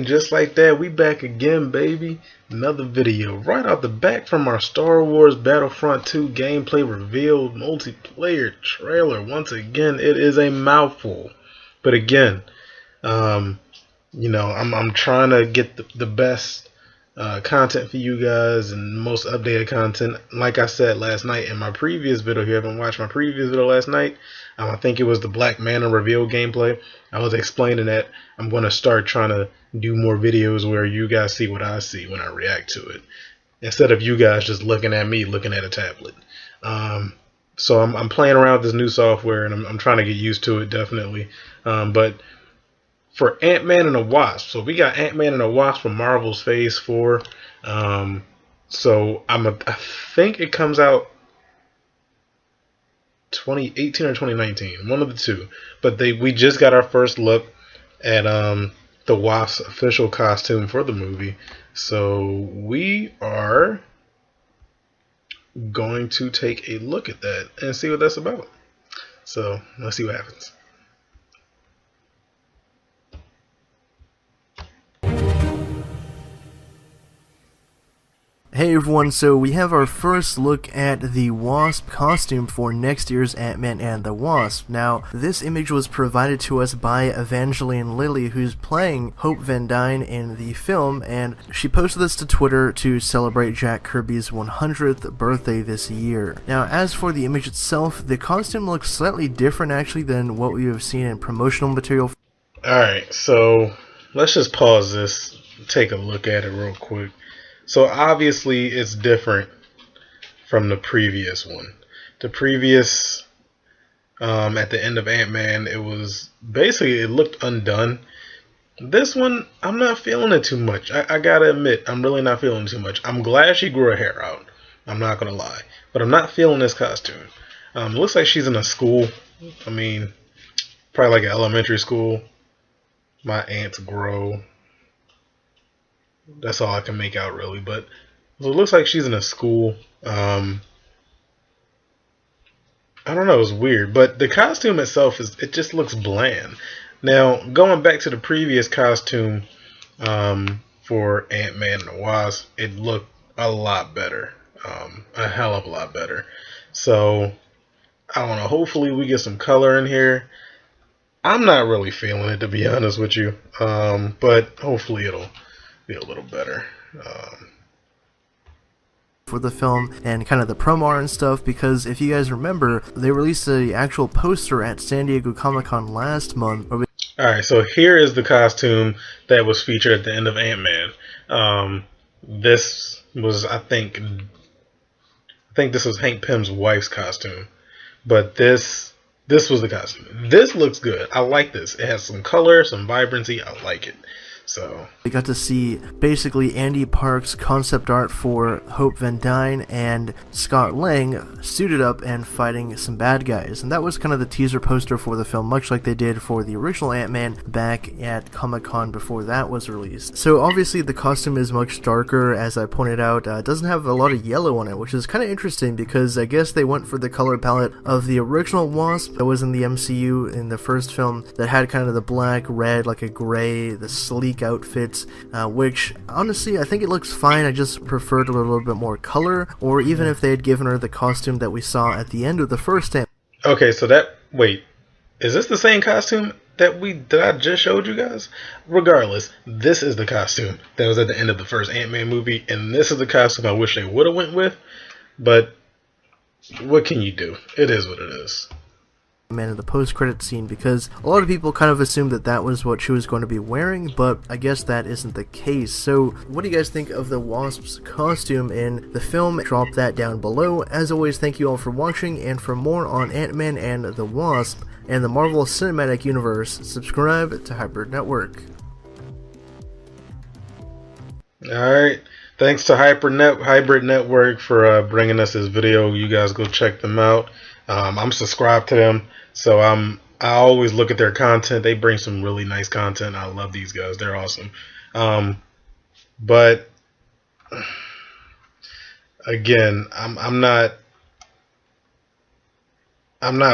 just like that, we back again, baby. Another video right out the back from our Star Wars Battlefront 2 gameplay revealed multiplayer trailer. Once again, it is a mouthful. But again, I'm trying to get the best content for you guys and most updated content. Like I said last night in my previous video, if you haven't watched my previous video last night, I think it was the Black Mana reveal gameplay. I was explaining that I'm going to start trying to do more videos where you guys see what I see when I react to it, instead of you guys just looking at me looking at a tablet. So I'm playing around with this new software and I'm trying to get used to it, definitely. But for Ant-Man and the Wasp, so we got Ant-Man and the Wasp from Marvel's Phase 4. So I think it comes out 2018 or 2019, one of the two. But we just got our first look at the Wasp's official costume for the movie. So we are going to take a look at that and see what that's about. So let's see what happens. Hey everyone, so we have our first look at the Wasp costume for next year's Ant-Man and the Wasp. Now, this image was provided to us by Evangeline Lilly, who's playing Hope Van Dyne in the film, and she posted this to Twitter to celebrate Jack Kirby's 100th birthday this year. Now, as for the image itself, the costume looks slightly different actually than what we have seen in promotional material. Alright, so let's just pause this, take a look at it real quick. So obviously it's different from the previous one. The previous, at the end of Ant-Man, it looked undone. This one, I'm not feeling it too much. I gotta admit, I'm really not feeling it too much. I'm glad she grew her hair out. I'm not gonna lie. But I'm not feeling this costume. It looks like she's in a school. I mean, probably like an elementary school. My ants grow. That's all I can make out, really. But it looks like she's in a school. I don't know. It's weird. But the costume itself, it just looks bland. Now, going back to the previous costume for Ant-Man and the Wasp, it looked a lot better. A hell of a lot better. So, I don't know. Hopefully we get some color in here. I'm not really feeling it, to be honest with you. But hopefully it'll be a little better For the film and kind of the promo art and stuff, because if you guys remember, they released the actual poster at San Diego Comic-Con last month. Alright, so here is the costume that was featured at the end of Ant-Man. This was, I think this was Hank Pym's wife's costume, but this was the costume. This looks good. I like this. It has some color, some vibrancy. I like it. So we got to see basically Andy Park's concept art for Hope Van Dyne and Scott Lang suited up and fighting some bad guys. And that was kind of the teaser poster for the film, much like they did for the original Ant-Man back at Comic-Con before that was released. So obviously the costume is much darker, as I pointed out. It doesn't have a lot of yellow on it, which is kind of interesting because I guess they went for the color palette of the original Wasp that was in the MCU in the first film, that had kind of the black, red, like a gray, the sleek outfits, which honestly I think it looks fine. I just preferred a little bit more color, or even if they had given her the costume that we saw at the end of the first Ant. Okay, so wait, is this the same costume that I just showed you guys? Regardless, this is the costume that was at the end of the first Ant-Man movie, and this is the costume I wish they would have went with, but what can you do? It is what it is. Man, in the post-credit scene, because a lot of people kind of assumed that that was what she was going to be wearing, but I guess that isn't the case. So what do you guys think of the Wasp's costume in the film? Drop that down below. As always, thank you all for watching, and for more on Ant-Man and the Wasp and the Marvel Cinematic Universe, subscribe to Hybrid Network. Alright, thanks to Hybrid Network for bringing us this video. You guys go check them out. I'm subscribed to them, so I always look at their content. They bring some really nice content. I love these guys. They're awesome. But again, I'm not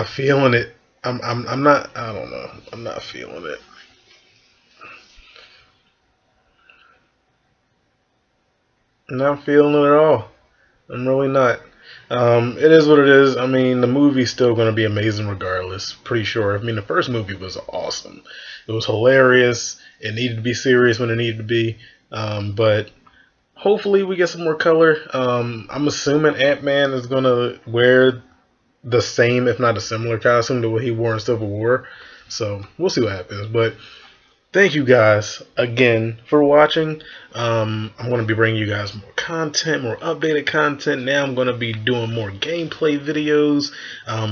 feeling it. I don't know. I'm not feeling it. Not feeling it at all. I'm really not. It is what it is. I mean, the movie's still going to be amazing regardless. Pretty sure. I mean, the first movie was awesome. It was hilarious. It needed to be serious when it needed to be. But hopefully we get some more color. I'm assuming Ant-Man is going to wear the same, if not a similar costume to what he wore in Civil War. So we'll see what happens. But thank you guys again for watching. I'm going to be bringing you guys more content, more updated content. Now I'm going to be doing more gameplay videos,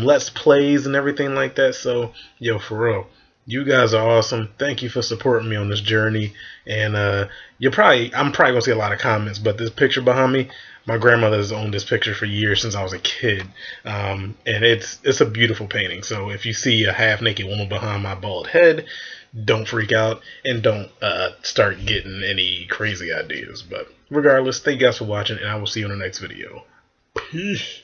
let's plays and everything like that. So, yo, for real, you guys are awesome. Thank you for supporting me on this journey. And I'm probably going to see a lot of comments, but this picture behind me, my grandmother has owned this picture for years since I was a kid, and it's a beautiful painting. So if you see a half-naked woman behind my bald head, don't freak out and don't start getting any crazy ideas. But regardless, thank you guys for watching, and I will see you in the next video. Peace.